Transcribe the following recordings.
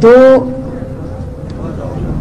2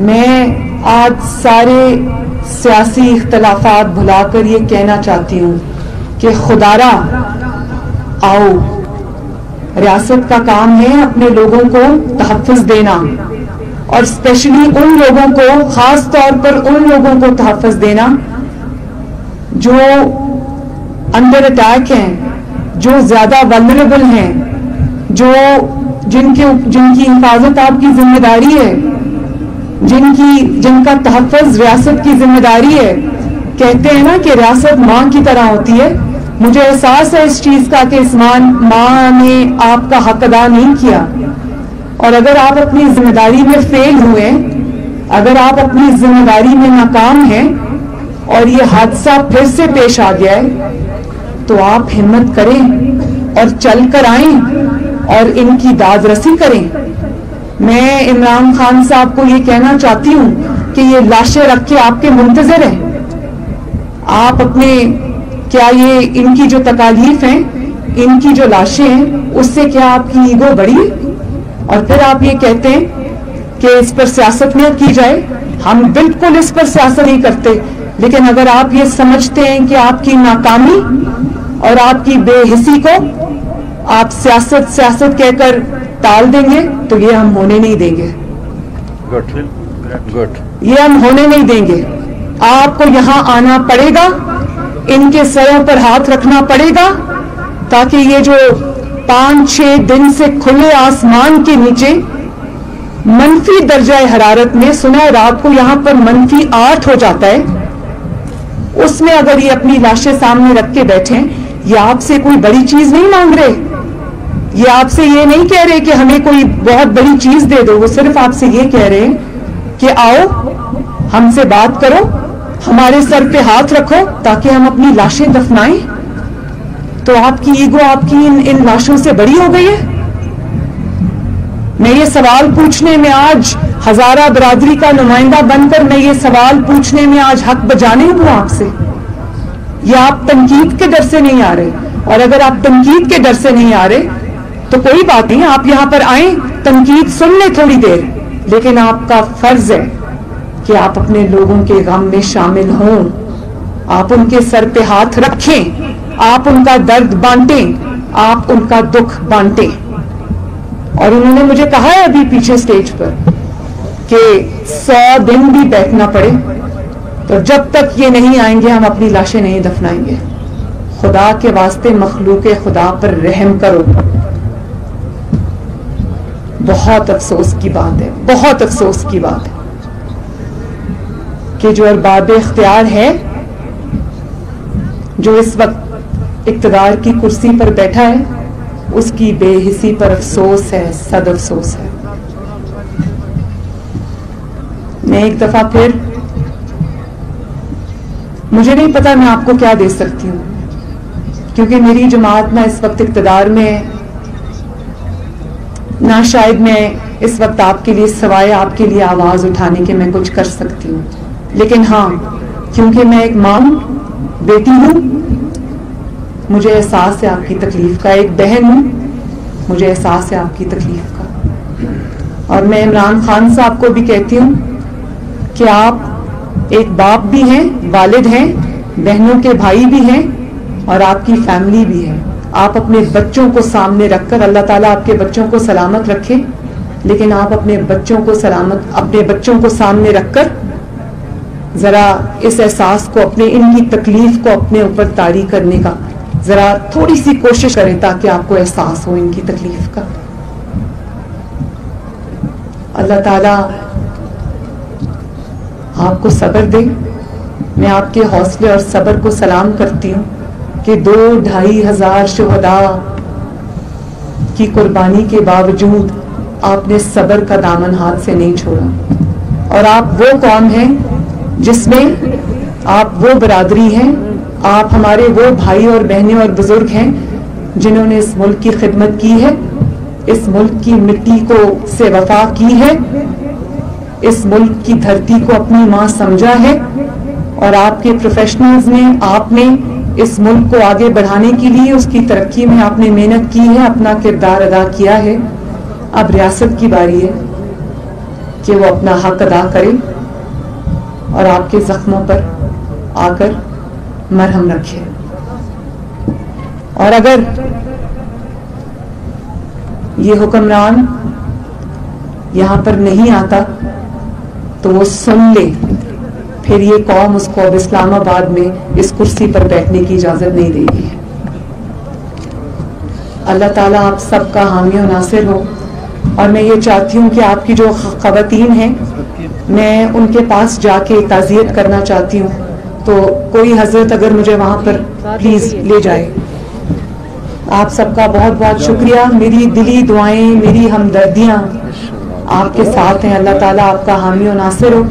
میں آج سارے سیاسی اختلافات بھلا کر یہ کہنا چاہتی ہوں کہ خدارا آؤ، ریاست کا کام ہے اپنے لوگوں کو تحفظ دینا، اور اسپیشلی ان لوگوں کو، خاص طور پر ان لوگوں کو تحفظ دینا جو انڈر اٹیک ہیں، جو زیادہ ولنریبل ہیں، جن کی حفاظت آپ کی ذمہ داری ہے، جن کا تحفظ ریاست کی ذمہ داری ہے۔ کہتے ہیں نا کہ ریاست ماں کی طرح ہوتی ہے۔ مجھے احساس ہے اس چیز کا کہ اس ماں نے آپ کا حق ادا نہیں کیا، اور اگر آپ اپنی ذمہ داری میں فیل ہوئے، اگر آپ اپنی ذمہ داری میں ناکام ہیں اور یہ حادثہ پھر سے پیش آ گیا ہے، تو آپ ہمت کریں اور چل کر آئیں اور ان کی داد رسی کریں۔ میں عمران خان صاحب کو یہ کہنا چاہتی ہوں کہ یہ لاشیں رکھ کے آپ کے منتظر ہیں، آپ اپنے کیا یہ ان کی جو تکالیف ہیں، ان کی جو لاشیں ہیں، اس سے کیا آپ کی ایگو بڑی ہے؟ اور پھر آپ یہ کہتے ہیں کہ اس پر سیاست نہ کی جائے۔ ہم بالکل اس پر سیاست نہیں کرتے، لیکن اگر آپ یہ سمجھتے ہیں کہ آپ کی ناکامی اور آپ کی بے حسی کو آپ سیاست کہہ کر ٹال دیں گے تو یہ ہم ہونے نہیں دیں گے، یہ ہم ہونے نہیں دیں گے۔ آپ کو یہاں آنا پڑے گا، ان کے سروں پر ہاتھ رکھنا پڑے گا، تاکہ یہ جو 5-6 دن سے کھلے آسمان کے نیچے منفی درجہ حرارت میں، سنا ہے رات کو یہاں پر -8 ہو جاتا ہے، اس میں اگر یہ اپنی لاشیں سامنے رکھ کے بیٹھیں، یہ آپ سے کوئی بڑی چیز نہیں مانگ رہے، یہ آپ سے یہ نہیں کہہ رہے کہ ہمیں کوئی بہت بڑی چیز دے دو، وہ صرف آپ سے یہ کہہ رہے ہیں کہ آؤ ہم سے بات کرو، ہمارے سر پہ ہاتھ رکھو تاکہ ہم اپنی لاشیں دفنائیں۔ تو آپ کی ایگو آپ کی ان لاشوں سے بڑی ہو گئی ہے۔ میں یہ سوال پوچھنے میں آج ہزارہ برادری کا نمائندہ بن کر میں یہ سوال پوچھنے میں آج حق بجانے ہوں آپ سے، یہ آپ تنقید کے ڈر سے نہیں آ رہے، اور اگر آپ تنقید کے ڈر سے نہیں آ رہے تو کوئی بات نہیں، آپ یہاں پر آئیں، تنقید سن لیں تھوڑی دیر، لیکن آپ کا فرض ہے کہ آپ اپنے لوگوں کے غم میں شامل ہوں، آپ ان کے سر پہ ہاتھ رکھیں، آپ ان کا درد بانٹیں، آپ ان کا دکھ بانٹیں۔ اور انہوں نے مجھے کہا ہے ابھی پیچھے سٹیج پر کہ 100 دن بھی بیٹھنا پڑے تو جب تک یہ نہیں آئیں گے ہم اپنی لاشیں نہیں دفنائیں گے۔ خدا کے واسطے مخلوق خدا پر رحم کرو۔ بہت افسوس کی بات ہے، بہت افسوس کی بات ہے کہ جو ارباب اختیار ہے، جو اس وقت اقتدار کی کرسی پر بیٹھا ہے، اس کی بے حسی پر افسوس ہے، صد افسوس ہے۔ میں ایک دفعہ پھر، مجھے نہیں پتا میں آپ کو کیا دے سکتی ہوں، کیونکہ میری جماعت نہ اس وقت اقتدار میں، نہ شاید میں اس وقت آپ کے لیے سوائے آپ کے لیے آواز اٹھانے کے میں کچھ کر سکتی ہوں، لیکن ہاں کیونکہ میں ایک ماں ہوں، بیٹی ہوں، مجھے احساس ہے آپ کی تکلیف کا، ایک بہن ہوں، مجھے احساس ہے آپ کی تکلیف کا۔ اور میں عمران خان صاحب کو بھی کہتی ہوں کہ آپ ایک باپ بھی ہیں، والد ہیں، بہنوں کے بھائی بھی ہیں، اور آپ کی فیملی بھی ہے۔ آپ اپنے بچوں کو سامنے رکھ کر، اللہ تعالیٰ آپ کے بچوں کو سلامت رکھے، لیکن آپ اپنے بچوں کو سامنے رکھ کر ذرا اس احساس کو، ان کی تکلیف کو اپنے اوپر طاری کرنے کا ذرا تھوڑی سی کوشش کریں تاکہ آپ کو احساس ہو ان کی تکلیف کا۔ اللہ تعالیٰ آپ کو صبر دے۔ میں آپ کے حوصلے اور صبر کو سلام کرتی ہوں کہ 2-2.5 ہزار شہداء کی قربانی کے باوجود آپ نے صبر کا دامن ہاتھ سے نہیں چھوڑا، اور آپ وہ قوم ہیں جس میں آپ وہ برادری ہیں، آپ ہمارے وہ بھائی اور بہنیں اور بزرگ ہیں جنہوں نے اس ملک کی خدمت کی ہے، اس ملک کی مٹی سے وفا کی ہے، اس ملک کی دھرتی کو اپنی ماں سمجھا ہے، اور آپ کے پروفیشنلز نے، آپ نے اس ملک کو آگے بڑھانے کے لیے، اس کی ترقی میں آپ نے محنت کی ہے، اپنا کردار ادا کیا ہے۔ اب ریاست کی باری ہے، کہ وہ اپنا حق ادا کرے اور آپ کے زخموں پر آ کر مرہم رکھے. اور اگر یہ حکمران یہاں پر نہیں آتا تو وہ سن لے، پھر یہ قوم اس کو اب اسلام آباد میں اس کرسی پر بیٹھنے کی اجازت نہیں دے گی. اللہ تعالیٰ آپ سب کا حامی و ناصر ہو. اور میں یہ چاہتی ہوں کہ آپ کی جو خواتین ہیں، میں ان کے پاس جا کے تعزیت کرنا چاہتی ہوں، تو کوئی حضرت اگر مجھے وہاں پر پلیز لے جائے. آپ سب کا بہت بہت شکریہ. میری دلی دعائیں، میری ہمدردیاں آپ کے ساتھ ہیں. اللہ تعالیٰ آپ کا حامی و ناصر ہو.